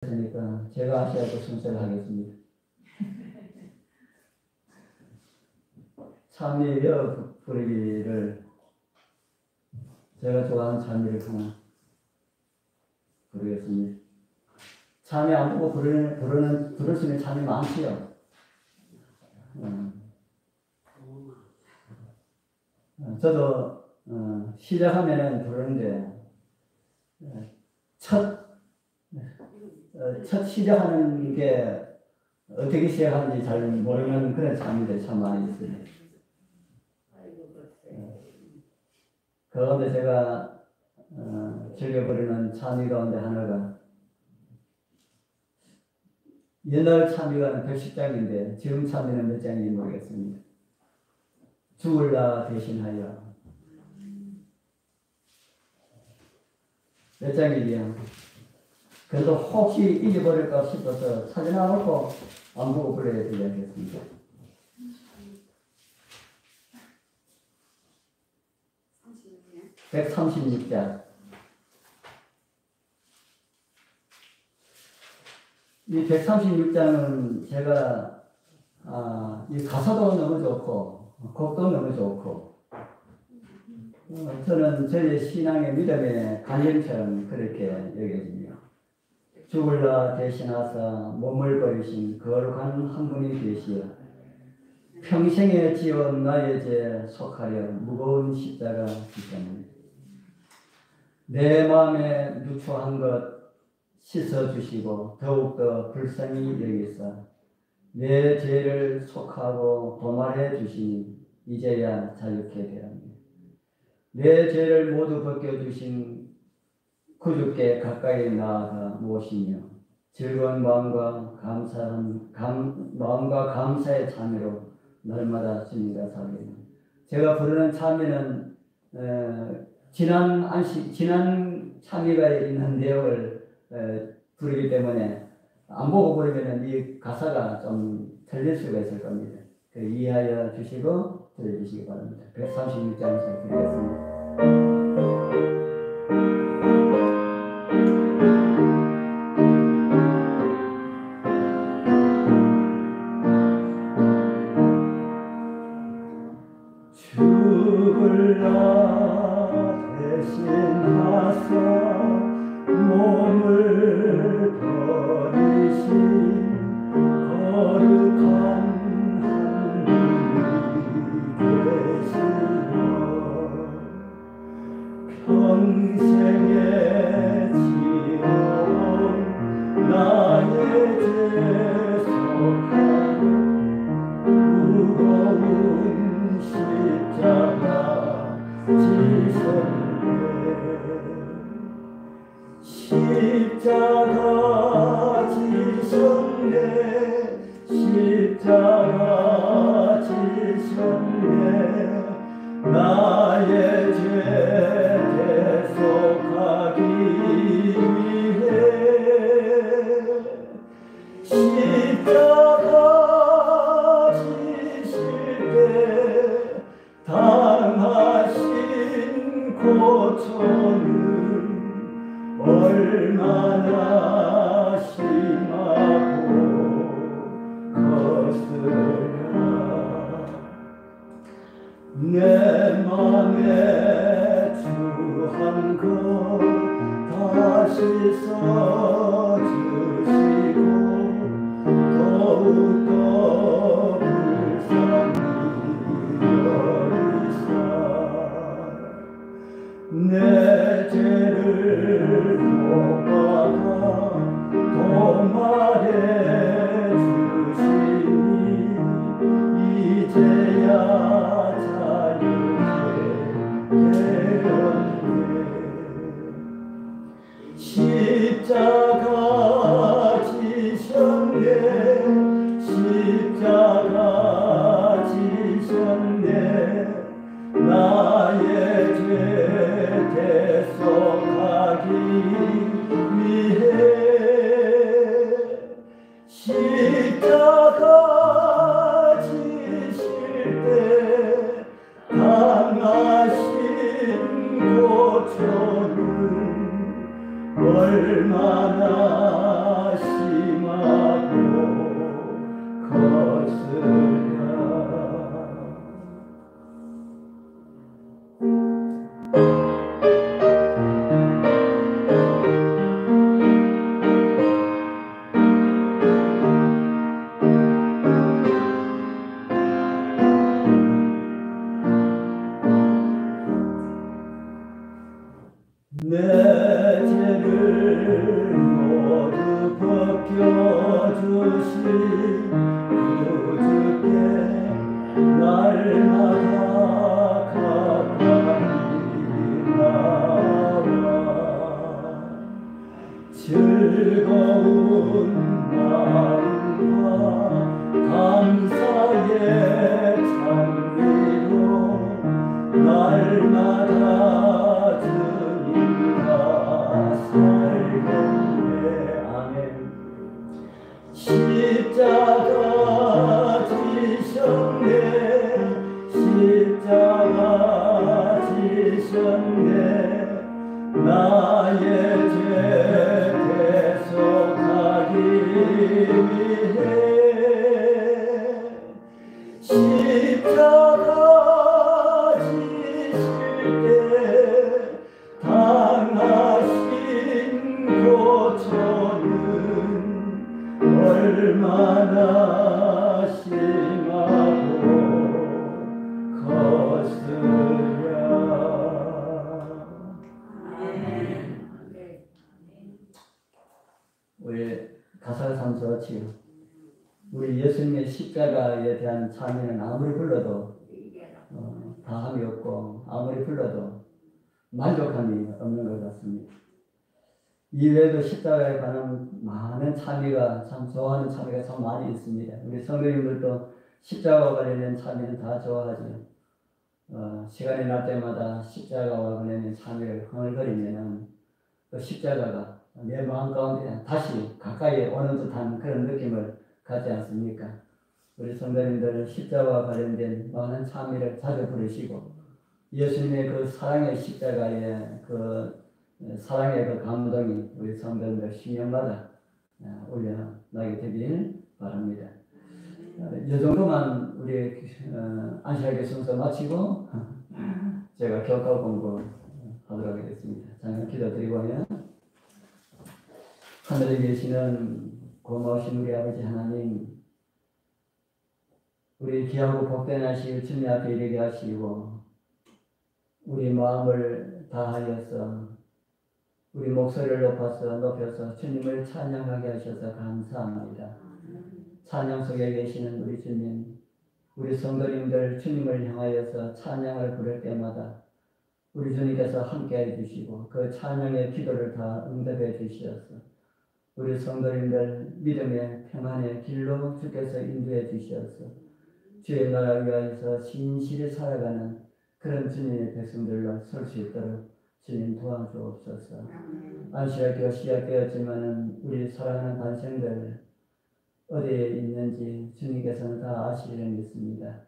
그러니까 제가 하셔야 할 순서를 하겠습니다. 찬미여 부르기를 제가 좋아하는 찬미를 하나 부르겠습니다. 찬미 안 보고 부를 수 있는 찬미 많지요. 저도 시작하면은 부르는데 첫 시작하는 게 어떻게 시작하는지 잘 모르는 그런 찬미들이 참 많이 있습니다. 그런데 제가 즐겨 부르는 찬미 가운데 하나가 옛날 찬미가 110장인데 지금 찬미는 몇 장인지 모르겠습니다. 죽을 나 대신하여 몇 장이지요? 그래도 혹시 잊어버릴까 싶어서 사진 하나 놓고 안 보고 불러야 되지 않겠습니까? 136장. 이 136장은 제가 이 가사도 너무 좋고 곡도 너무 좋고 저는 저의 신앙의 믿음의 관념처럼 그렇게 여겨집니다. 죽을 나 대신하사 몸을 버리신 거룩한 한 분이 계시어 평생에 지은 나의 죄 속하여 무거운 십자가 지셨네. 내 마음에 누추한 것 씻어주시고 더욱더 불쌍히 여기사 내 죄를 속하고 도말해 주시니 이제야 자유케 되었네. 내 죄를 모두 벗겨주신 구주께 가까이 나아가 모시며 즐거운 마음과 감사의 찬미로 날마다 주님과 살겠네. 제가 부르는 찬미는 지난 찬미가 있는 내용을 부르기 때문에 안 보고 부르면 이 가사가 좀 틀릴 수가 있을 겁니다. 이해하여 주시고 들려주시기 바랍니다. 136장에서 부르겠습니다. 죽을 나 대신하사 몸을 버리신 거룩한 한 분이 계시며 평생에 지어온 나의 죄 속하여 무거운 십자가 지셨네. 십자가 지셨네. 십자가 지셨네. 나의 죄 대속하기 위해 십자가 지실 때 당하신 고초는 얼마나 심하고 거스르냐. 내 맘에 주한 것 다시 써주시고 더욱더 불쌍히 여기사 내 죄를 못 받아 도말해 주시니 이제야 자유케 되었네. 십자가 지셨네. 십자가 지셨네. 나의 죄 대속하기 위해 십자가 지실 때 당하신 고초는 얼마나 맡겨주신 구주께 날마다 가까이 나와 즐거운 마음과 감사의 찬미로 날마다 주님과 살겠네. 아멘. 십자가 지셨네. 십자가 지셨네. 나의 죄 대속하기 위해 십자가 지실 때 당하신 고초는 얼마나 심하고 거스랴. 우리 가사가 참 좋지요. 우리 예수님의 십자가에 대한 찬미는 아무리 불러도 다함이 없고 아무리 불러도 만족함이 없는 것 같습니다. 이외에도 십자가에 관한 많은 찬미가 참 좋아하는 찬미가 참 많이 있습니다. 우리 성도님들도 십자가와 관련된 찬미는 다 좋아하죠. 시간이 날 때마다 십자가와 관련된 찬미를 흥얼거리면 그 십자가가 내 마음 가운데 다시 가까이 오는 듯한 그런 느낌을 갖지 않습니까? 우리 성도님들 십자가와 관련된 많은 찬미를 자주 부르시고 예수님의 그 사랑의 십자가의 그 사랑의 그 감동이 우리 성도님들 심령마다 올려나게 되길 바랍니다. 이 정도만 우리 안시하게 순서 마치고 제가 교과 공부하도록 하겠습니다. 잠깐 기도드리고요. 하늘에 계시는 고마우신 우리 아버지 하나님, 우리 귀하고 복된 하시고 주님 앞에 이르게 하시고 우리 마음을 다하여서 우리 목소리를 높여서 주님을 찬양하게 하셔서 감사합니다. 찬양 속에 계시는 우리 주님, 우리 성도님들 주님을 향하여서 찬양을 부를 때마다 우리 주님께서 함께해 주시고 그 찬양의 기도를 다 응답해 주시어서 우리 성도님들 믿음의 평안의 길로 주께서 인도해 주시어서 주의 나라 위하여서 신실히 살아가는 그런 주님의 백성들로 설 수 있도록 주님 도와주옵소서. 안식일교가 시작되었지만은 우리 사랑하는 반생들 어디에 있는지 주님께서는 다 아시리라 믿습니다.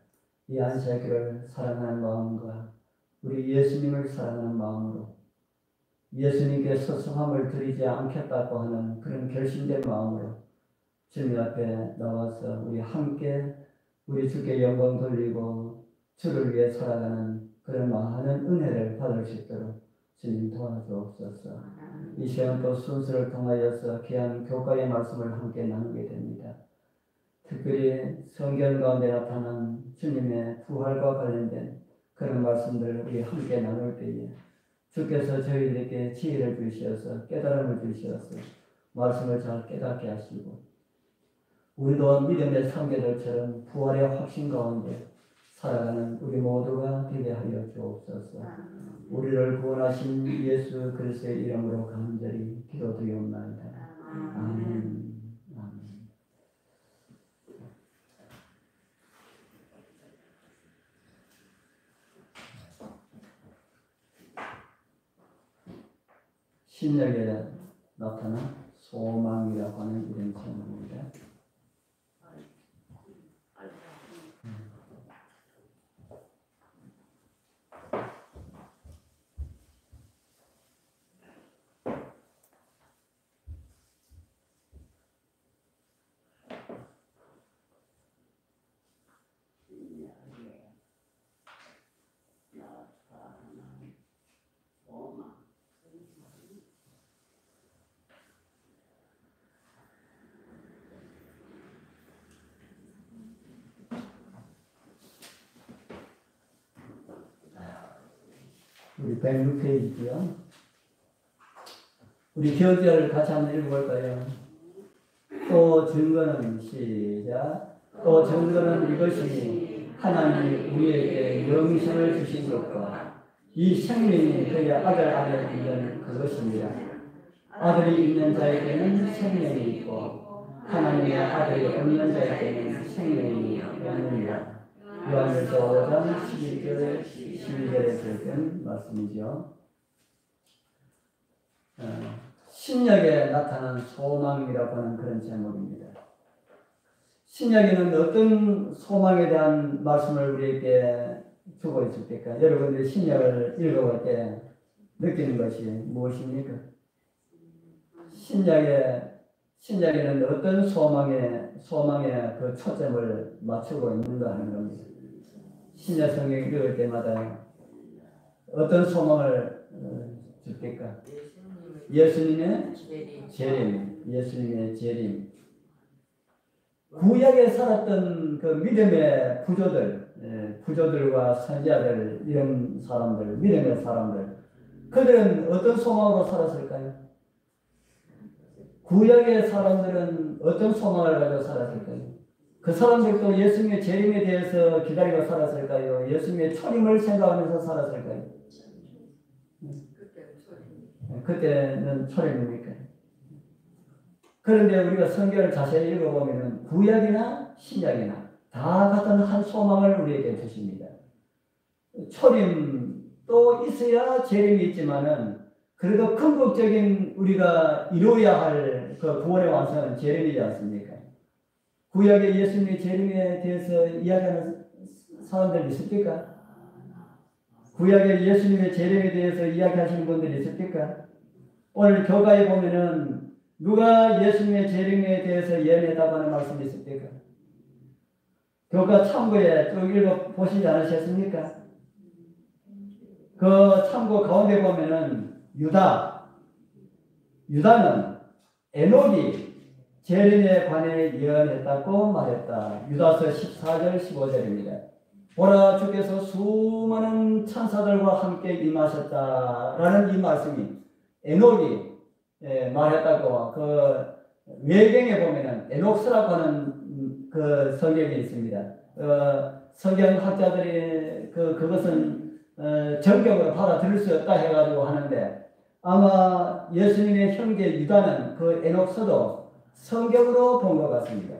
이 안식일교를 사랑하는 마음과 우리 예수님을 사랑하는 마음으로 예수님께 서성함을 드리지 않겠다고 하는 그런 결심된 마음으로 주님 앞에 나와서 우리 함께 우리 주께 영광 돌리고 주를 위해 살아가는 그런 많은 은혜를 받을 수 있도록 주님 도와주옵소서. 이 시간 또 순서를 통하여서 귀한 교과의 말씀을 함께 나누게 됩니다. 특별히 성경 가운데 나타난 주님의 부활과 관련된 그런 말씀들을 우리 함께 나눌 때에 주께서 저희들에게 지혜를 주시어서 깨달음을 주시어서 말씀을 잘 깨닫게 하시고 우리도 믿음의 상계들처럼 부활의 확신 가운데 살아가는 우리 모두가 되게 하여 주옵소서. 우리를 구원하신 예수 그리스도의 이름으로 간절히 기도드리옵나이다. 아멘. 신약에 나타난 소망이라고 하는 이런 제목입니다. 우리 106페이지고요. 우리 기억절을 같이 한번 읽어볼까요? 또 증거는 시작. 또 증거는 이것이 하나님이 우리에게 영생을 주신 것과 이 생명이 그의 아들 안에 있는 그것입니다. 아들이 있는 자에게는 생명이 있고 하나님의 아들이 없는 자에게는 생명이 없느니라. 요한일서 5장 11절 12절에 들은 말씀이죠. 신약에 나타난 소망이라고 하는 그런 제목입니다. 신약에는 어떤 소망에 대한 말씀을 우리에게 주고 있을까? 여러분들이 신약을 읽어볼 때 느끼는 것이 무엇입니까? 신약에는 어떤 소망에 그 초점을 맞추고 있는가 하는 겁니다. 신약 성경 읽을 때마다 어떤 소망을 줄까? 예수님의 재림. 구약에 살았던 그 믿음의 부조들과 선지자들, 이런 사람들, 믿음의 사람들, 그들은 어떤 소망으로 살았을까요? 구약의 사람들은 어떤 소망을 가지고 살았을까요? 그 사람들도 예수님의 재림에 대해서 기다리고 살았을까요? 예수님의 초림을 생각하면서 살았을까요? 그때는 초림입니까? 그런데 우리가 성경을 자세히 읽어보면 구약이나 신약이나 다 같은 한 소망을 우리에게 주십니다. 초림도 있어야 재림이 있지만은 그래도 근본적인 우리가 이루어야 할 그 구원의 완성은 재림이지 않습니까? 구약의 예수님의 재림에 대해서 이야기하는 사람들 있습니까? 구약의 예수님의 재림에 대해서 이야기하시는 분들이 있습니까? 오늘 교가에 보면은 누가 예수님의 재림에 대해서 예언했다고 하는 말씀이 있습니까? 교가 참고에 쭉 읽어보시지 않으셨습니까? 그 참고 가운데 보면은 유다는 에녹이 재림에 관해 예언했다고 말했다. 유다서 14절 15절입니다. 보라 주께서 수많은 천사들과 함께 임하셨다라는 이 말씀이 에녹이 말했다고 그 외경에 보면은 에녹스라고 하는 그 성경이 있습니다. 성경학자들이 그것은 정경으로 받아들일 수 없다 해가지고 하는데 아마 예수님의 형제 유다는 그 에녹서도 성경으로 본 것 같습니다.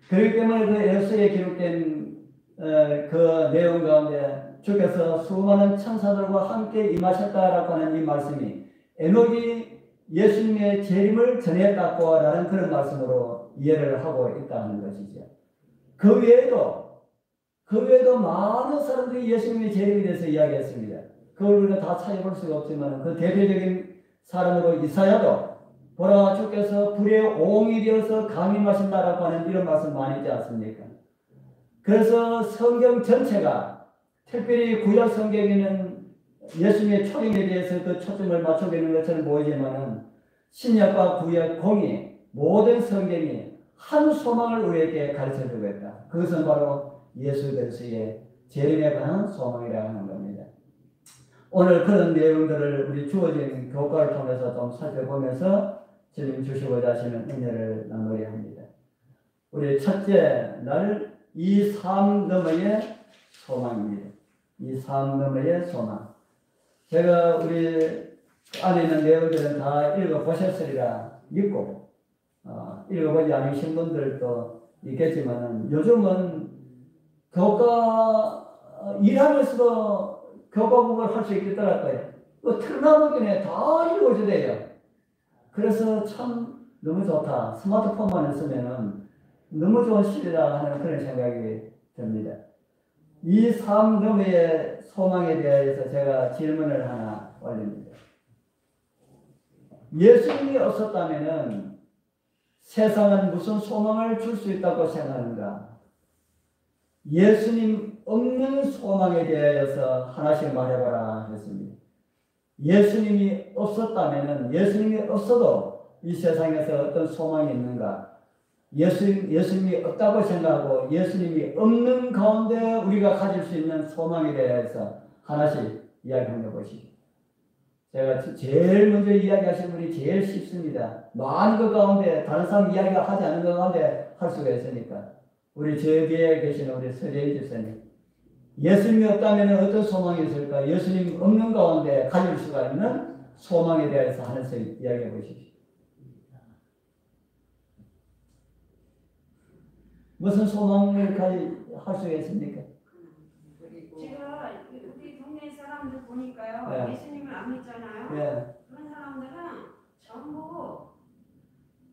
그렇기 때문에 그 에녹서에 기록된 그 내용 가운데 주께서 수많은 천사들과 함께 임하셨다라고 하는 이 말씀이 에녹이 예수님의 재림을 전했다고 라는 그런 말씀으로 이해를 하고 있다는 것이죠. 그 외에도 많은 사람들이 예수님의 재림에 대해서 이야기했습니다. 그걸 우리가 다 찾아볼 수가 없지만 그 대표적인 사람으로 이사야도 보라 주께서 불의 옹이 되어서 강림하신다라고 하는 이런 말씀 많이 있지 않습니까? 그래서 성경 전체가 특별히 구약 성경에는 예수님의 초림에 대해서 그 초점을 맞추고 있는 것처럼 보이지만은 신약과 구약 공이 모든 성경이 한 소망을 우리에게 가르쳐주고 있다. 그것은 바로 예수 그리스도의 재림에 관한 소망이라고 하는 겁니다. 오늘 그런 내용들을 우리 주어진 교과를 통해서 좀 살펴보면서 주님 주시고자 하시는 은혜를 나누려 합니다. 우리 첫째 날 이 삶 너머의 소망입니다. 이 삶 너머의 소망. 제가 우리 안에 있는 내용들은 다 읽어보셨으리라 믿고 읽어보지 않으신 분들도 있겠지만 요즘은 교과 일하면서도 교과 공부를 할 수 있겠더라고요. 틀나무기네 다 읽어줘야 돼요. 그래서 참 너무 좋다. 스마트폰만 있으면은 너무 좋은 시대다 하는 그런 생각이 듭니다. 이 삶 너머의 소망에 대해서 제가 질문을 하나 올립니다. 예수님이 없었다면은 세상은 무슨 소망을 줄 수 있다고 생각하는가? 예수님 없는 소망에 대해서 하나씩 말해봐라 했습니다. 예수님이 없었다면은 예수님이 없어도 이 세상에서 어떤 소망이 있는가? 예수님이 없다고 생각하고 예수님이 없는 가운데 우리가 가질 수 있는 소망에 대해서 하나씩 이야기해 보시죠. 제가 제일 먼저 이야기하신 분이 제일 쉽습니다. 많은 것 가운데 다른 사람 이야기가 하지 않은 것 가운데 할 수가 있으니까. 우리 저 뒤에 계시는 우리 서재희 집사님. 예수님이 없다면 어떤 소망이 있을까? 예수님 없는 가운데 가질 수가 있는 소망에 대해서 하나씩 이야기해 보십시오. 무슨 소망을 할 수가 있습니까? 제가 우리 동네 사람들 보니까요. 네. 예수님을 안 믿잖아요. 네. 그런 사람들은 전부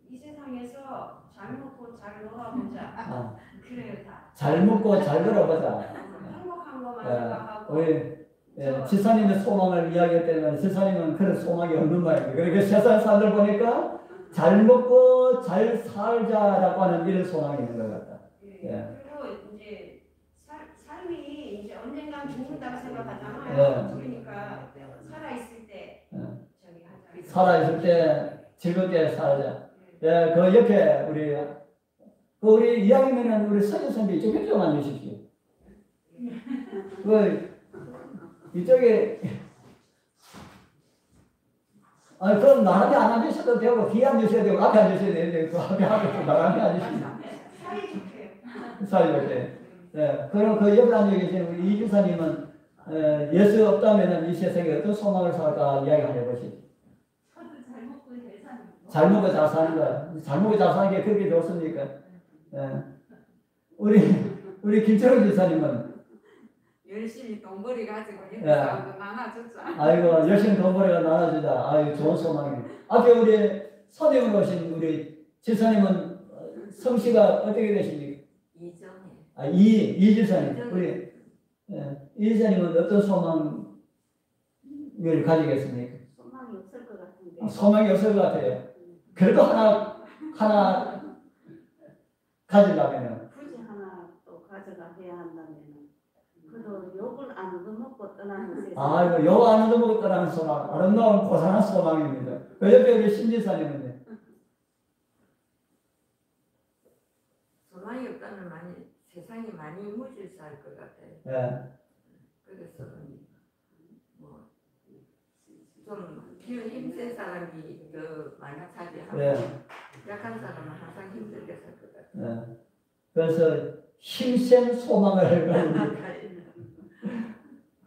이 세상에서 잘 먹고 잘 놀아보자. 그래요 다. 잘 먹고 잘 놀아보자. 행복한 것만 생각하고. 우리 지사님의 소망을 이야기할 때는 지사님은 그런 소망이 없는 말이에요. 그러니까 세상 사람들 보니까 잘 먹고 잘 살자라고 하는 이런 소망이 있는 것 같다. 예. 그리고 이제 삶이 이제 언젠간 죽는다고 생각하잖아요. 예. 그러니까 살아있을 때 저기 하자. 살아있을 때 즐겁게 살자. 예, 그 옆에 우리 이야기면은 우리 서진 선배 이쪽에 좀 앉으십시오. 이쪽에 그럼 나한테 안 앉으셔도 되고 뒤에 앉으셔야 되고 앞에 앉으셔야 되는데 그 앞에 나한테 앉으시면 사이좋게. 예, 그럼 그 옆에 앉아 계신 우리 이주사님은 예수 없다면은 이 세상에 어떤 소망을 살까 이야기 해보시죠. 잘 먹고 잘 사는 거야. 잘 먹고 잘 사는 게 그렇게 좋습니까? 예. 우리 김철웅 지사님은 열심히 돈벌이 가지고 예. 이렇게 나눠줬죠. 아이고 열심히 돈벌이가 나눠주자. 아이고 좋은 소망이네. 앞에 우리 선임으로 오신 우리 지사님은 성씨가 어떻게 되십니까? 이정희. 이 지사님. 우리 이 지사님은 어떤 소망을 가지겠습니까? 소망이 없을 것 같은데. 소망이 없을 것 같아요. 그래도 하나 가지려면은. 굳이 하나 또 가져가 해야 한다면은. 그래도 욕을 안 얻어먹고 떠나는 세상. 아이고, 욕 안 얻어먹고 떠나는 소망. 아름다운 고상한 소망입니다. 그 옆에 우리 신지사님은요? 소망이 없다면 세상이 많이 무질서할 것 같아요. 예. 그래서 좀 힘센 사람이 더 많이 차지하고 예. 약한 사람은 항상 힘들게 살 것 같아요. 예. 그래서 힘센 소망을 가집니다.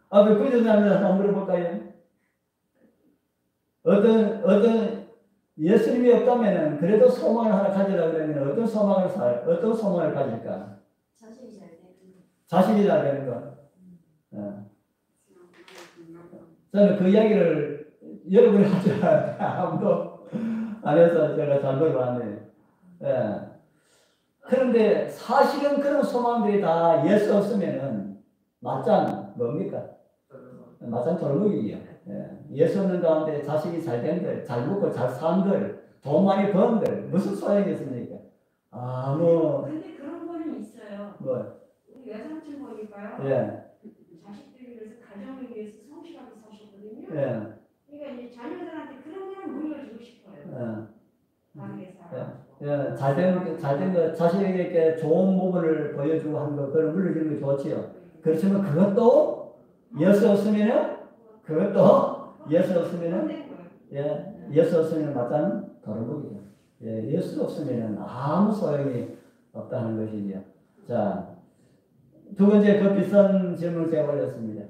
앞에 구조자님들 한번 물어볼까요? 어떤 예수님이 없다면은 그래도 소망을 하나 가지려고 그러면 어떤 소망을 가질까? 자식이 잘 되는 거. 자식이 잘 되는 거. 예. 저는 그 이야기를 여러분이 하지 않았는데 아무도 안 해서 제가 잘못 왔네요. 예. 그런데 사실은 그런 소망들이 다 예수 없으면은 맞짱 뭡니까? 맞짱 돌무기예요. 예수 없는 가운데 자식이 잘 된들, 잘 먹고 잘 산들, 돈 많이 번들 무슨 소용이 있습니까? 근데 그런 거는 있어요. 뭐? 우리 외삼촌 보니까요. 예. 자식들을 위해서 가정을 위해서 성실하게 사셨거든요. 예. 그러니까 이제 자녀들한테 그런 거는 물려주고 싶어요. 다르게 살아. 예. 잘된 거, 자식에게 좋은 부분을 보여주고 하는 거, 그걸 물려주는 게 좋지요. 그렇지만 그것도 예수 없으면은, 예수 없으면 맞다는 도루묵이죠. 예, 예수 없으면은 아무 소용이 없다는 것이죠. 자, 두 번째 그 비싼 질문을 제가 올렸습니다.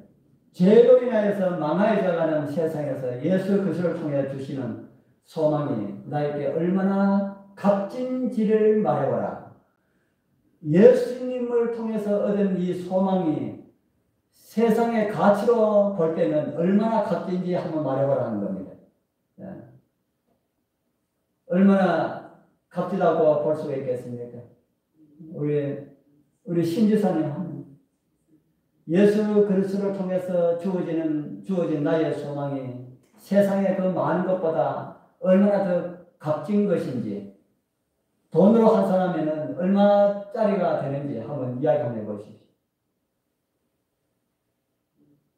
죄로 인하여서 망하여져가는 세상에서 예수 그리스도를 통해 주시는 소망이 나에게 얼마나 값진지를 말해보라. 예수님을 통해서 얻은 이 소망이 세상의 가치로 볼 때는 얼마나 값진지 한번 말해보라 하는 겁니다. 예. 얼마나 값지다고 볼 수가 있겠습니까? 우리 신지사님, 예수 그리스도를 통해서 주어진 나의 소망이 세상의 그 많은 것보다 얼마나 더 값진 것인지, 돈으로 환산하면 얼마짜리가 되는지 한번 이야기 한번 해보십시오.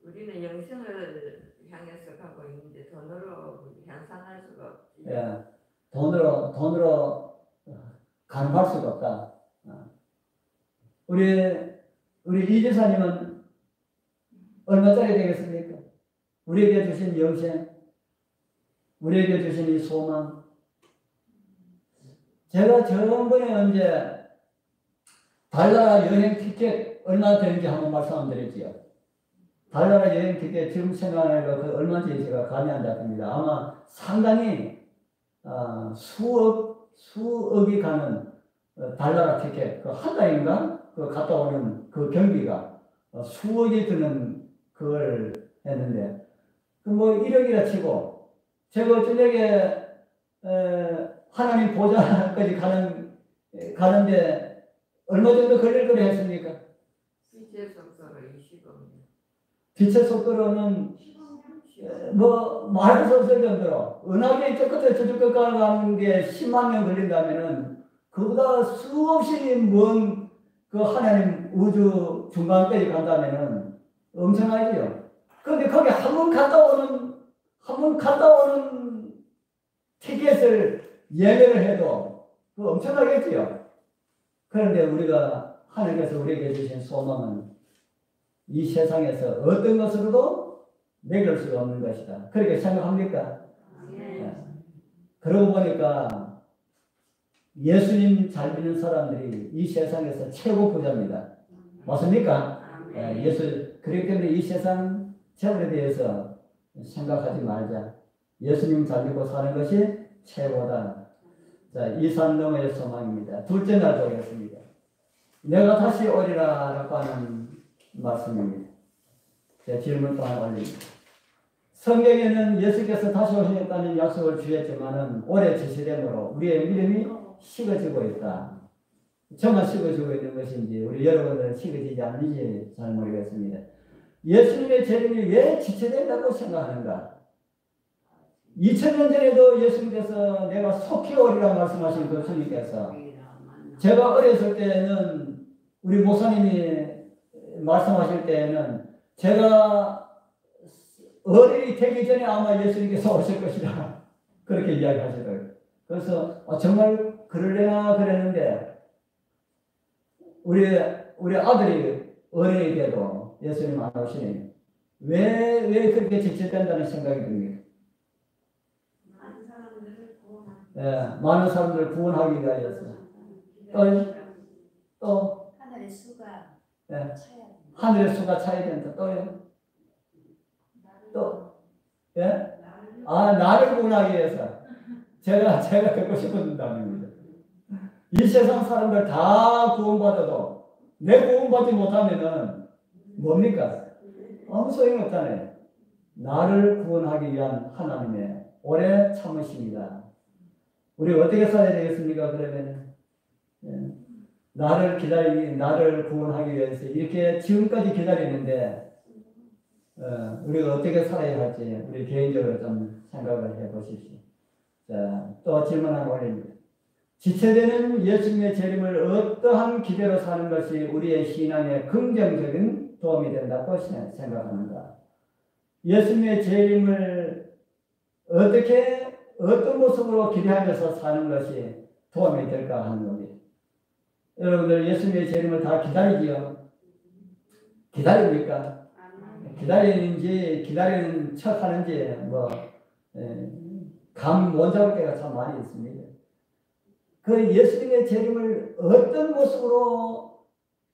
우리는 영생을 향해서 가고 있는데 돈으로 환산할 수가 없지. 예, 돈으로 가늠할 수가 없다. 우리 이지사님은 얼마짜리 되겠습니까? 우리에게 주신 영생 우리에게 주신 이 소망. 제가 저번에 언제 달나라 여행 티켓 얼마 되는지 한번 말씀드렸지요. 달나라 여행 티켓 지금 생각하니까 그 얼마인지 제가 감이 안 잡힙니다. 아마 상당히 수억이 가는 달나라 티켓, 그 한 달인가 그 갔다 오는 그 경비가 수억이 드는 그걸 했는데 그 뭐 1억이라 치고 제가 저녁에 하나님 보좌까지 가는데 얼마 정도 걸릴 거라 했습니까? 빛의 속도로 20원입니다. 빛의 속도로는 뭐 말할 수 없을 정도로 은하계 저 끝에 저쪽 끝 가는 게 10만 년 걸린다면은 그보다 수없이 먼 그 하나님 우주 중간까지 간다면은 엄청나지요. 그런데 거기 한 번 갔다 오는 티켓을 예매를 해도 그 엄청나겠지요. 그런데 우리가 하나님께서 우리에게 주신 소망은 이 세상에서 어떤 것으로도 매길 수가 없는 것이다. 그렇게 생각합니까? 네. 그러고 보니까 예수님 잘 믿는 사람들이 이 세상에서 최고 부자입니다. 맞습니까? 그렇기 때문에 이 세상 재물에 대해서 생각하지 말자. 예수님 잘 믿고 사는 것이 최고다. 자, 이 산 너머의 소망입니다. 둘째 날 보겠습니다. 내가 다시 오리라 라고 하는 말씀입니다. 제 질문 또 하나 올립니다. 성경에는 예수께서 다시 오시겠다는 약속을 주셨지만은 오래 지체됨으로 우리의 믿음이 식어지고 있다. 저만 식어지고 있는 것인지 우리 여러분들은 식어지지 않는지 잘 모르겠습니다. 예수님의 재림이 왜 지체된다고 생각하는가? 2000년 전에도 예수님께서 내가 속히 오리라 말씀하신 그 주님께서 제가 어렸을 때는 우리 목사님이 말씀하실 때는 제가 어른이 되기 전에 아마 예수님께서 오실 것이다. 그렇게 이야기하시더라고요. 그래서 정말 그럴래나 그랬는데 우리 아들이 어른이 돼도 예수님 안 오시니 왜 그렇게 지체된다는 생각이 듭니까? 많은 사람들을 구원하기 위하여서 또 하늘의 수가 예, 차야 하늘의 수가 차야 된다. 또 예? 나를 구원하기 위해서 제가 듣고 싶은 답입니다. 이 세상 사람들 다 구원받아도 내 구원받지 못하면은 뭡니까? 아무 소용이 없잖아요. 나를 구원하기 위한 하나님의 오래 참으십니다. 우리 어떻게 살아야 되겠습니까? 그러면 나를 구원하기 위해서 이렇게 지금까지 기다리는데 우리가 어떻게 살아야 할지 우리 개인적으로 좀 생각을 해보십시오. 자, 또 질문 하나 올립니다. 지체되는 예수님의 재림을 어떠한 기대로 사는 것이 우리의 신앙에 긍정적인 도움이 된다고 생각하는가? 예수님의 재림을 어떤 모습으로 기대하면서 사는 것이 도움이 될까 하는 겁니다. 여러분들 예수님의 재림을 다 기다리지요? 기다립니까? 기다리는 척 하는지 감 못 잡을 때가 참 많이 있습니다. 그 예수님의 재림을 어떤 모습으로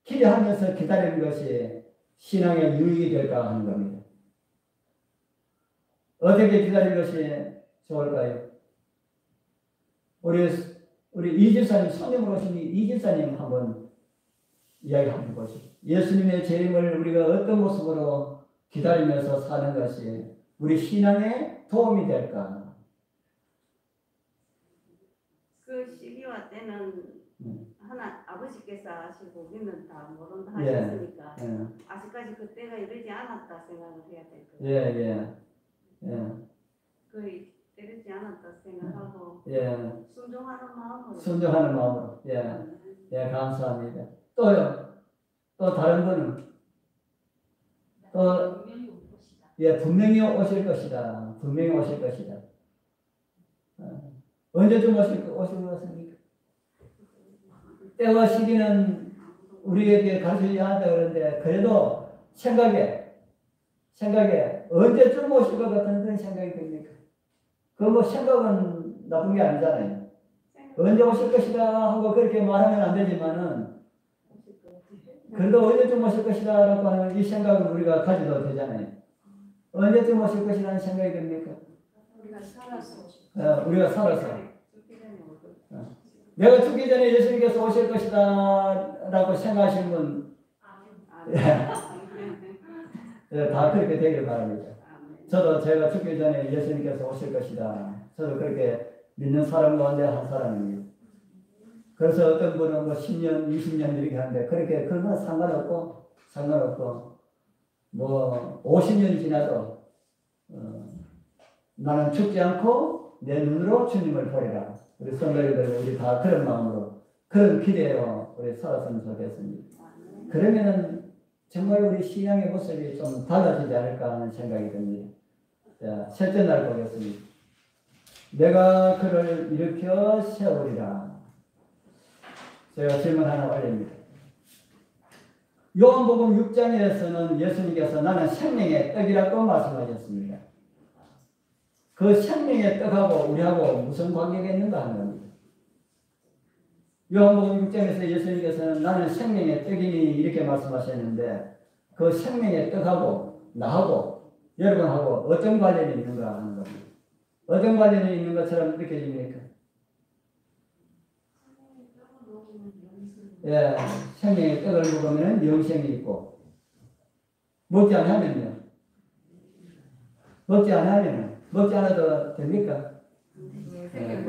기대하면서 기다리는 것이 신앙의 유익이 될까 하는 겁니다. 어떻게 기다리는 것이 좋을까요? 우리 이집사님, 손님으로 오신 이집사님 한번 이야기 한번 보시죠. 예수님의 재림을 우리가 어떤 모습으로 기다리면서 사는 것이 우리 신앙에 도움이 될까? 그 시기와 때는 아버지께서 아시고 우리는 다 모른다 예. 하셨으니까 아직까지 그때가 이르지 않았다 생각을 해야 될 거예요. 그 이르지 않았다 생각하고 순종하는 마음으로. 감사합니다. 또요. 또 다른 분은 또 분명히 오실 것이다. 분명히 오실 것이다. 언제쯤 오실 것 같습니까? 때와 시기는 우리에게 가르치지 않았다 그러는데 그래도 생각에 언제쯤 오실 것 같은 그런 생각이 듭니까? 그 뭐 생각은 나쁜 게 아니잖아요. 언제 오실 것이다 하고 그렇게 말하면 안 되지만은 그래도 언제쯤 오실 것이다 라고 하는 이 생각을 우리가 가져도 되잖아요. 언제쯤 오실 것이라는 생각이 듭니까? 우리가 살아서 우리가 살아서 내가 죽기 전에 예수님께서 오실 것이다 라고 생각하시는 분 다 그렇게 되길 바랍니다. 저도 제가 죽기 전에 예수님께서 오실 것이다. 저도 그렇게 믿는 사람 가운데 한 사람입니다. 그래서 어떤 분은 뭐 10년, 20년 이렇게 하는데 그렇게 그건 상관없고 뭐 50년이 지나도 나는 죽지 않고 내 눈으로 주님을 보리라. 우리 성도님들 우리 다 그런 마음으로 그런 기대로 우리 살았으면 좋겠습니다. 그러면은 정말 우리 신앙의 모습이 좀 달라지지 않을까 하는 생각이 듭니다. 자, 셋째 날 보겠습니다. 내가 그를 일으켜 세우리라. 제가 질문 하나 올립니다. 요한복음 6장에서는 예수님께서 나는 생명의 떡이라고 말씀하셨습니다. 그 생명의 떡하고 우리하고 무슨 관계가 있는가 하는 겁니다. 요한복음 6장에서 예수님께서는 나는 생명의 떡이니 이렇게 말씀하셨는데 그 생명의 떡하고 나하고 여러분하고 어떤 관련이 있는가 하는 겁니다. 어떤 관련이 있는 것처럼 느껴집니까? 예, 생명의 떡을 먹으면 영생이 있고 먹지 않아도 됩니까?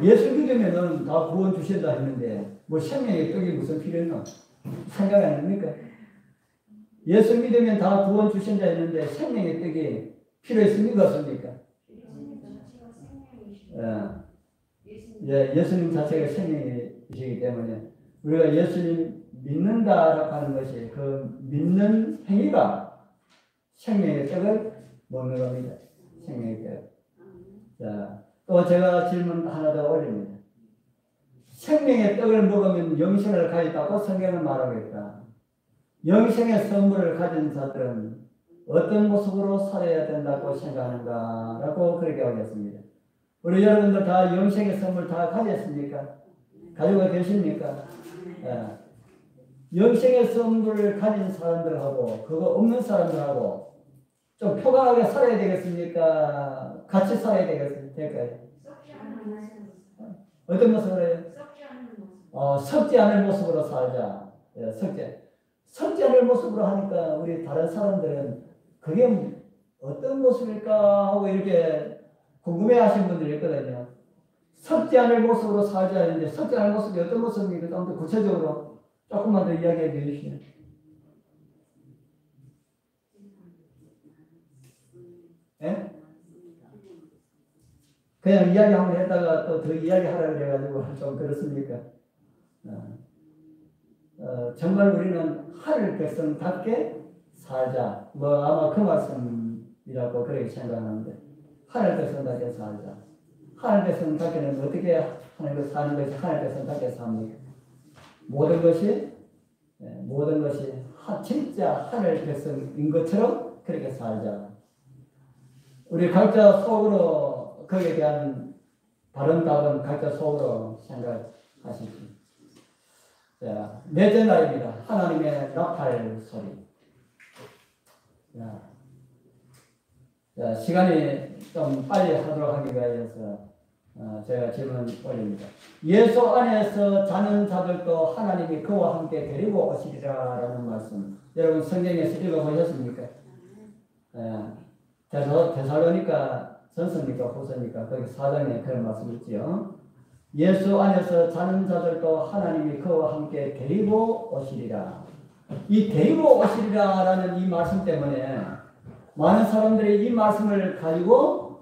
예수 믿으면은 다 구원 주신다 했는데 뭐 생명의 떡이 무슨 필요 있나? 생각 안 합니까? 예수 믿으면 다 구원 주신다 했는데 생명의 떡이 필요 있습니까? 없습니까? 예수님 자체가 생명이시기 때문에 우리가 예수님 믿는다라고 하는 것이 그 믿는 행위가 생명의 떡을 먹는 겁니다. 생명의 떡. 자, 또 제가 질문 하나 더 올립니다. 생명의 떡을 먹으면 영생을 가졌다고 성경은 말하고 있다. 영생의 선물을 가진 자들은 어떤 모습으로 살아야 된다고 생각하는가? 라고 그렇게 하겠습니다. 우리 여러분들 다 영생의 선물 다 가졌습니까? 가지고 계십니까? 영생의 선물을 가진 사람들하고 그거 없는 사람들하고 좀 표가하게 살아야 되겠습니까? 같이 살아야 될까요? 어떤 모습으로 해요? 섞지 않을 모습으로 살자. 섞지 않을 모습으로 하니까 우리 다른 사람들은 그게 어떤 모습일까 하고 이렇게 궁금해 하시는 분들이 있거든요. 섞지 않을 모습으로 살자 하는데 섞지 않을 모습이 어떤 모습입니까? 좀 더 구체적으로 조금만 더 이야기해 주시면. 예? 그냥 이야기 한번 했다가 또 더 이야기하라고 그래가지고 좀 그렇습니까? 정말 우리는 하늘 백성답게 살자. 뭐 아마 그 말씀이라고 그렇게 생각하는데 하늘 백성답게 살자. 하늘 백성답게는 어떻게 하는 사는 것이 하늘 백성답게 삽니까? 모든 것이 진짜 하늘 백성인 것처럼 그렇게 살자. 우리 각자 속으로 거기에 대한 바른 답은 각자 속으로 생각하십시오. 자, 넷째 날입니다. 하나님의 나팔 소리. 자, 시간이 좀 빨리 하도록 하기 위해서 제가 질문 올립니다. 예수 안에서 자는 자들도 하나님이 그와 함께 데리고 오시리라라는 말씀. 여러분 성경에서 읽어보셨습니까? 데살로니가 전서입니까? 후서입니까? 거기 4장에 그런 말씀이 있지요. 예수 안에서 자는 자들도 하나님이 그와 함께 데리고 오시리라. 이 데리고 오시리라라는 이 말씀 때문에 많은 사람들이 이 말씀을 가지고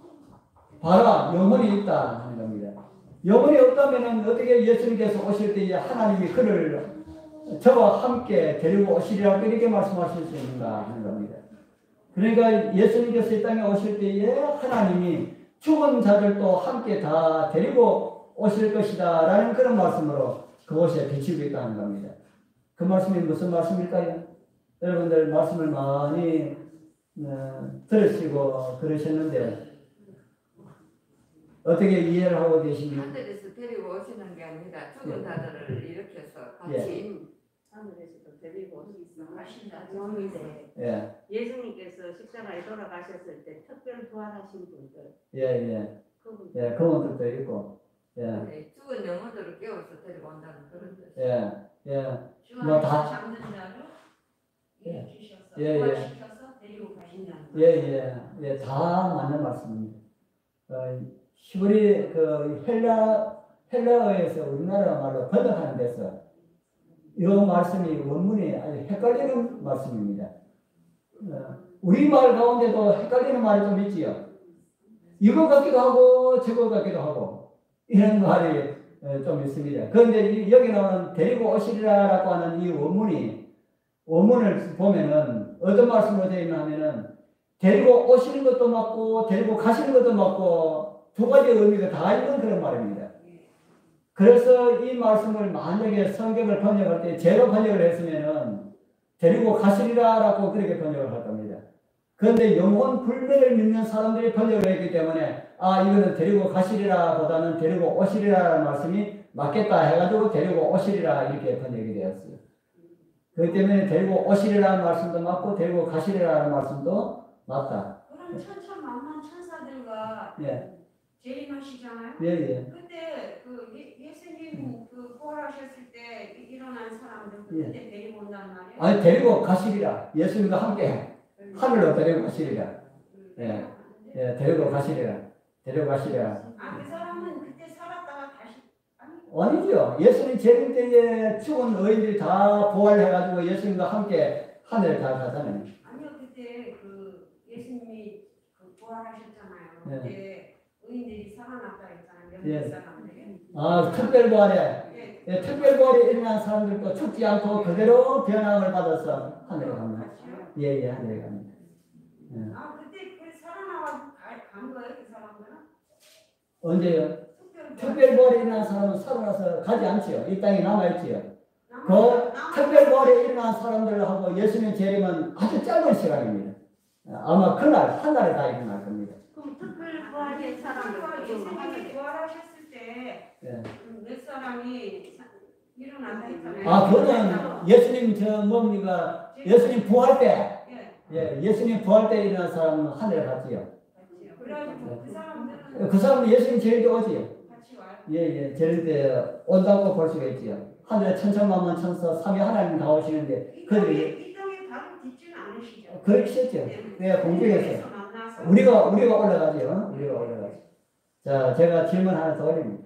봐라, 영혼이 있다 하는 겁니다. 영혼이 없다면 어떻게 예수님께서 오실 때에 하나님이 그를 저와 함께 데리고 오시리라고 이렇게 말씀하실 수 있는가 하는 겁니다. 그러니까 예수님께서 이 땅에 오실 때에 하나님이 죽은 자들도 함께 다 데리고 오실 것이다 라는 그런 말씀으로 그곳에 비치고 있다는 겁니다. 그 말씀이 무슨 말씀일까요? 여러분들 말씀을 많이 들으시고 그러셨는데 어떻게 이해를 하고 계십니까? 하늘에서 데리고 오시는 게 아니라 죽은 자들을 일으켜서 예. 같이 하늘에서도 데리고 오시고 하신다. 영인데 예, 예수님께서 십자가에 돌아가셨을 때 특별 부활하신 분들 예. 그분 예, 그런 것들도 있고. 예, 네, 죽은 영혼들을 깨워서 데리고 온다는 그런 뜻. 예. 주 뭐 안에서 다- 잠든 자를 예. 일으키셔서 예, 예. 부활시켜서 데리고 가신다는 예, 다 맞는 말씀입니다. 히브리 그 헬라어에서 우리나라 말로 번역하는 데서 이 말씀이 원문이 아주 헷갈리는 말씀입니다. 우리말 가운데도 헷갈리는 말이 좀 있지요. 이거 같기도 하고 저거 같기도 하고 이런 말이 좀 있습니다. 그런데 여기 나오는 데리고 오시리라라고 하는 이 원문을 보면은 어떤 말씀으로 되어 있나 하면은 데리고 오시는 것도 맞고 데리고 가시는 것도 맞고 두 가지 의미가 다 있는 그런 말입니다. 그래서 이 말씀을 만약에 성경을 번역할 때 제가 번역을 했으면은 데리고 가시리라라고 그렇게 번역을 할 겁니다. 그런데 영혼 불멸을 믿는 사람들이 번역을 했기 때문에 이거는 데리고 가시리라 보다는 데리고 오시리라라는 말씀이 맞겠다 해가지고 데리고 오시리라 이렇게 번역이 되었어요. 그렇기 때문에 데리고 오시리라는 말씀도 맞고 데리고 가시리라는 말씀도 맞다. 그런 천천만만 천사들과 예. 재림하시잖아요. 예. 그때 그 예수님 그 부활하셨을 때 일어난 사람들 예. 그때 데리고 온단 말이에요. 아니 데리고 가시리라. 예수님과 함께 하늘로 데리고 가시리라. 예. 예, 데리고 가시리라. 데리고 가시리라. 그 사람은 그때 살았다가 다시 아니죠. 예수님 재림 때에 죽은 의인들이 다 부활해가지고 예수님과 함께 하늘에 다 가잖아요. 아니요 그때 그 예수님이 그 부활하셨잖아요. 네. 그때 의인들이 살아났다 했잖아요. 예. 몇몇 사람들이. 특별부활에 예. 특별부활에 일어난 사람들도 죽지 않고 그대로 변함을 받아서 하늘에 갑니다. 같이요? 예, 하늘에 갑니다. 그때 그 살아나와 간 거예요 그 사람들은? 언제요? 특별부활에 일어난 사람은 살아나서 가지 않지요. 이 땅에 남아있지요. 그 특별부활에 일어난 사람들하고 예수님 재림은 아주 짧은 시간입니다. 아마 그날 한 달에 다 일어날 겁니다. 그럼 특별 부활의 사람들 예수님이 부활하셨을 때 예. 몇 사람이 일어났다 했잖아요. 그거는 예수님 뭡니까? 예수님 부활 때, 예. 예수님 부활 때 일어난 사람은 하늘에 갔지요. 그래가지고 그 사람들은 그 사람은 예수님 재림 때 오지요. 같이 와요. 예, 재림 때 온다고 볼 수가 있지요. 하늘에 천천만만 천사, 삼위 하나님 다 오시는데 이 그들이 땅에 바로 딛지는 않으시죠. 그렇겠죠. 네, 공중에서. 만나서 우리가 올라가죠. 우리가 올라가죠. 자, 제가 질문 하나 더 올립니다.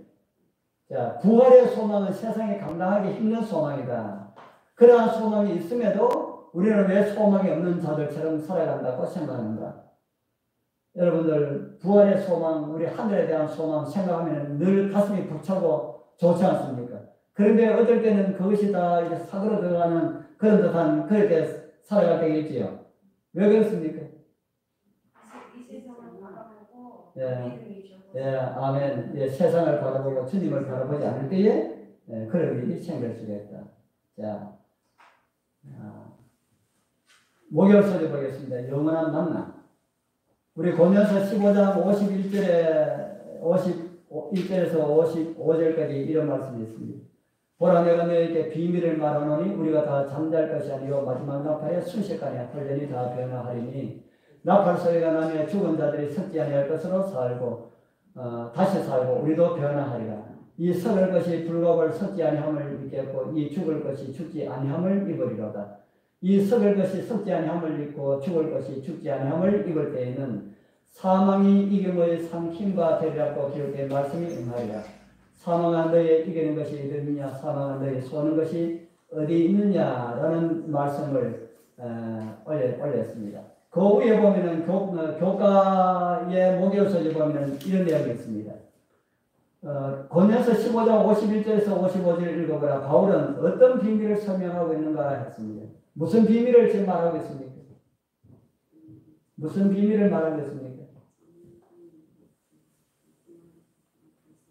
자, 부활의 소망은 세상에 감당하기 힘든 소망이다. 그러한 소망이 있음에도 우리는 왜 소망이 없는 자들처럼 살아간다고 생각하는가? 여러분들, 부활의 소망, 우리 하늘에 대한 소망 생각하면 늘 가슴이 벅차고 좋지 않습니까? 그런데 어떨 때는 그것이 다 이제 사그러 들어가는 그런 듯한 그렇게 살아갈 때가 있지요. 왜 그렇습니까? 이 세상을 바라보고 예. 믿음이 적어서 예, 아멘. 예, 세상을 바라보고 주님을 바라보지 않을 때에 그런 일이 생길 수가 있다. 자, 목요일서도 보겠습니다. 영원한 만남. 우리 고린도서 15장 51절에서 55절까지 이런 말씀이 있습니다. 보라 내가 너희에게 비밀을 말하노니 우리가 다 잠잘 것이 아니요 마지막 나팔에 순식간에 홀연히 다 변화하리니 나팔 소리가 나며 죽은 자들이 썩지 아니할 것으로 살고 다시 살고 우리도 변화하리라. 이 썩을 것이 불갑을 썩지 아니함을 입겠고 이 죽을 것이 죽지 아니함을 입으리로다. 이 썩을 것이 썩지 아니함을 입고 죽을 것이 죽지 아니함을 입을 때에는 사망이 이김의 상힘과 되리라고 기록된 말씀이 응하리라. 사망한 너희의 이기는 것이 어디느냐 사망한 너희의 쏘는 것이 어디 있느냐라는 말씀을 올렸습니다. 그 위에 보면은 교과의 목요일서에 보면은 이런 내용이 있습니다. 고린도서 15장 51절에서 55절 읽어보라. 바울은 어떤 비밀을 설명하고 있는가 했습니다. 무슨 비밀을 지금 말하고 있습니까? 무슨 비밀을 말하고 있습니까?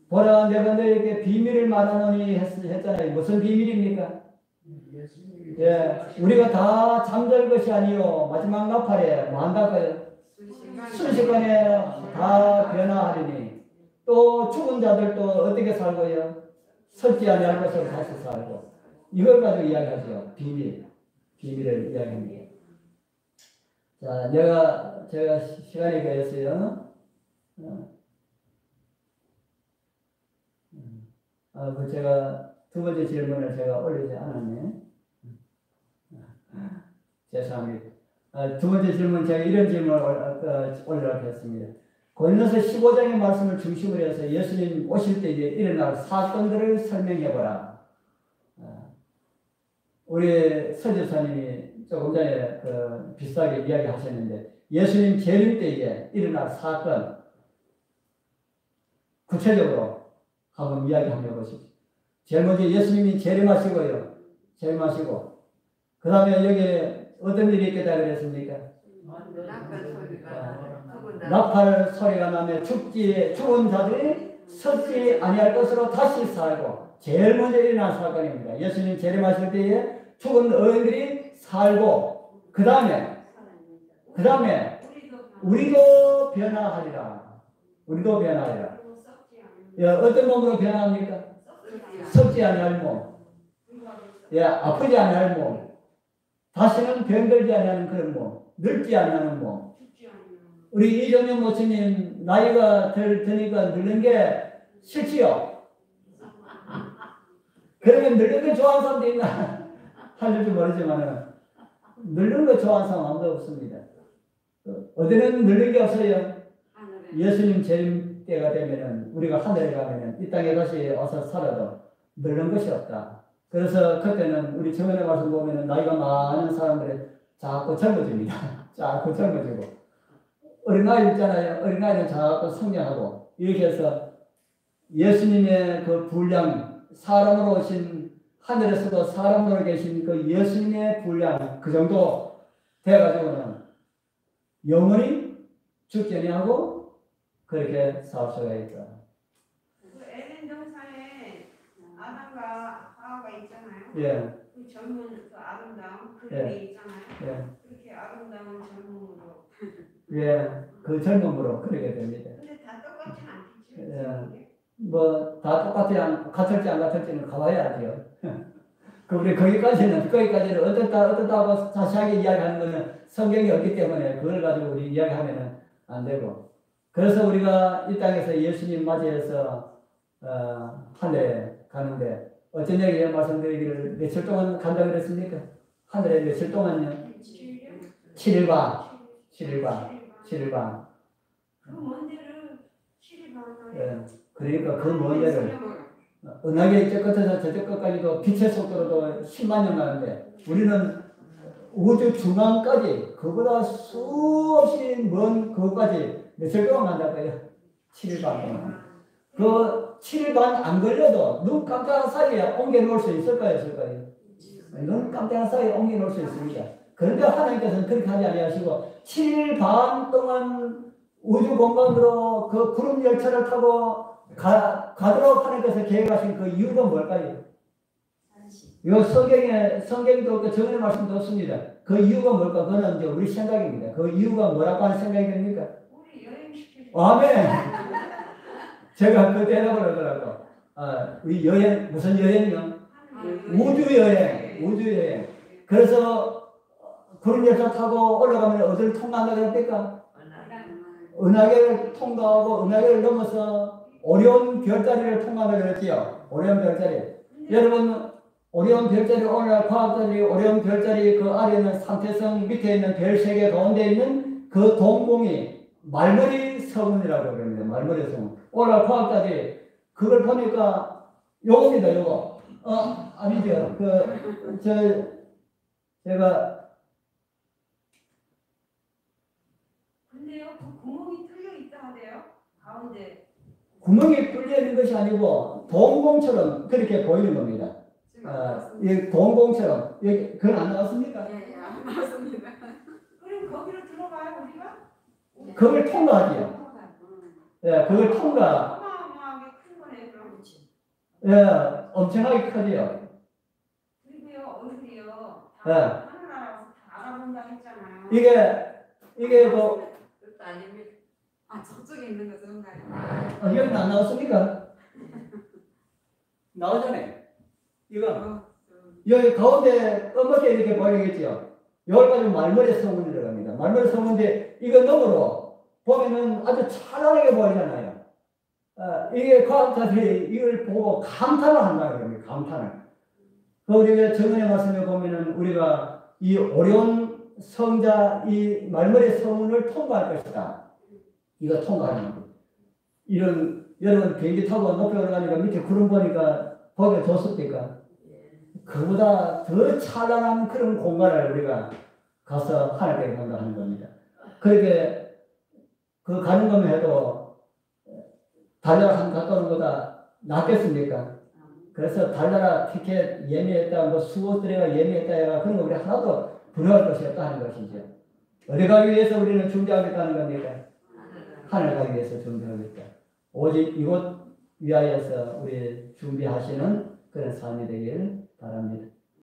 보라 내가 너에게 비밀을 말하노니 했잖아요. 무슨 비밀입니까? 예, 우리가 다 잠잘 것이 아니요 마지막 나팔에 뭐 한다고요? 순식간에 다 변화하리니 또 죽은 자들도 어떻게 살고요? 썩지 아니할 것으로 다시 살고. 이걸 가지고 이야기하죠. 비밀을 이야기합니다. 자, 제가 시간이 걸렸어요. 제가 두 번째 질문을 제가 올리지 않았네. 죄송합니다. 두 번째 질문, 제가 이런 질문을 올리려고 했습니다. 고린도서 15장의 말씀을 중심으로 해서 예수님 오실 때 이제 일어날 사건들을 설명해보라. 우리 서지사님이 조금 전에 비슷하게 이야기하셨는데, 예수님 재림 때에 일어날 사건, 구체적으로 한번 이야기 한번 해보십시오. 제일 먼저 예수님이 재림하시고요. 재림하시고, 그 다음에 여기 어떤 일이 있겠다 그랬습니까? 나팔 소리가 나며 죽은 자들이 섰지 아니할 것으로 다시 살고, 제일 먼저 일어난 사건입니다. 예수님 재림하실 때에 죽은 어른들이 살고, 그 다음에 우리도 변화하리라. 우리도 변화하리라. 어떤 몸으로 변화합니까? 썩지 아니할 몸, 아프지 아니할 몸, 다시는 병들지 아니하는 그런 몸, 늙지 아니하는 몸. 우리 이정현 모치님 나이가 드니까 늙는 게 싫지요? 그러면 늙는 거 좋아하는 사람도 있나? 할지 모르지만은 늙는 거 좋아하는 사람 아무도 없습니다. 어디는 늙는 게 없어요. 예수님 재림 때가 되면은 우리가 하늘에 가면은 이 땅에 다시 와서 살아도 늙는 것이 없다. 그래서 그때는 우리 정언의 말씀 보면은 나이가 많은 사람들이 자꾸 젊어집니다. 자꾸 젊어지고. 어린아이 있잖아요. 어린아이는 자꾸 성장하고. 이렇게 해서 예수님의 그 분량, 사람으로 오신, 하늘에서도 사람으로 계신 그 예수님의 분량, 그 정도 돼가지고는 영원히 죽지 아니하고 그렇게 살 수가 있다. 그 에덴 동산에 아담과 하와가 있잖아요. 예. 그 젊은 그 아름다운 그 예. 게 있잖아요. 예. 그렇게 아름다운 젊음으로. 예. 그 젊음으로 그렇게 됩니다. 근데 다 똑같진 않겠죠. 예. 뭐 다 같을지 안 같을지는 가봐야죠. 우리 거기까지는 어떻다고 자세하게 이야기하는 것은 성경이 없기 때문에 그걸 가지고 우리 이야기하면은 안 되고. 그래서 우리가 이 땅에서 예수님 맞이해서 하늘에 가는데 어쩐 얘기 말씀드리기를 며칠 동안 간다고 그랬습니까? 하늘에 며칠 동안요? 7일 반. 그 먼 데를 7일 반을 예. 그러니까 그 먼 데를 은하계 이쪽 끝에서 저쪽 끝까지도 빛의 속도로도 10만 년 가는데 우리는 우주 중앙까지 그보다 수없이 먼 그것까지 며칠 동안 간다고요? 7일 반 동안. 그 7일 반 안 걸려도 눈 깜짝한 사이에 옮겨 놓을 수 있을까요? 눈 깜짝한 사이에 옮겨 놓을 수 있습니다. 그런데 하나님께서는 그렇게 하지 아니하시고 7일 반 동안 우주 공간으로 그 구름 열차를 타고 가도록 하나님께서 계획하신 그 이유가 뭘까요? 이거 성경도 그 정언의 말씀도 없습니다. 그 이유가 뭘까? 그거는 이제 우리 생각입니다. 그 이유가 뭐라고 하는 생각이 됩니까? 우리 여행시키는 아멘! 제가 그 대답을 하더라고. 우리 여행, 무슨 여행이요? 우주여행. 그래서 구름 열차 타고 올라가면 어디를 통과한다고 했습니까? 은하계를 통과하고 은하계를 넘어서 오리온 별자리를 통과하려고 그랬지요. 오리온 별자리. 여러분, 오리온 별자리 오늘날 과학자들이 오리온 별자리 그 아래에 있는 상태성 밑에 있는 별 3개 가운데 있는 그 동공이 말머리 성운이라고 그럽니다. 말머리 성운. 오늘날 과학자들이 그걸 보니까 요겁니다. 요거. 아니죠. 제가 근데요, 그 구멍이 뚫려 있다 하대요. 가운데. 구멍이 뚫려 있는 것이 아니고 동공처럼 그렇게 보이는 겁니다. 이 동공처럼 여기 그건 안 나왔습니까? 예, 안 맞습니다. 그럼 거기로 들어가요, 우리가? 그걸 통과하지요. 예, 그걸 통과. 어마어마하게 큰 거네, 그럼. 예, 엄청나게 크지요. 그리고요, 얼굴이요. 예. 하늘나라에서 다 알아본다 했잖아요. 이게 뭐 뜻도 아닙니다. 아 저쪽에 있는 거 그런가요? 여기는 안 나왔습니까? 나오잖아요. 이거 여기 가운데 검게 이렇게 보이겠죠. 여기까지 말머리 성운이 들어갑니다. 말머리 성운인데 이거 너머로 보면은 아주 찬란하게 보이잖아요. 이게 과학자들이 이걸 보고 감탄을 한다는 겁니다. 감탄을. 우리가 정언의 말씀에 보면은 우리가 이 오리온 성자 이 말머리 성운을 통과할 것이다. 이거 통과하는 겁니다. 이런 여러분 비행기 타고 높이 올라가니까 밑에 구름 보니까 보기가 좋습니까? 그보다 더 찬란한 그런 공간을 우리가 가서 하늘께 간다 하는 겁니다. 그렇게 그 가는 것만 해도 달나라 한 갔다 오는 것보다 낫겠습니까? 그래서 달나라 티켓 예매했다, 뭐 수호들에가 예매했다 해가 그런 거 우리 하나도 두려울 것이 없다 하는 것이죠. 어디 가기 위해서 우리는 준비하겠다는 겁니까? 하늘 가기 위해서 준비하겠다. 오직 이곳 위하여서 우리 준비하시는 그런 삶이 되길 바랍니다.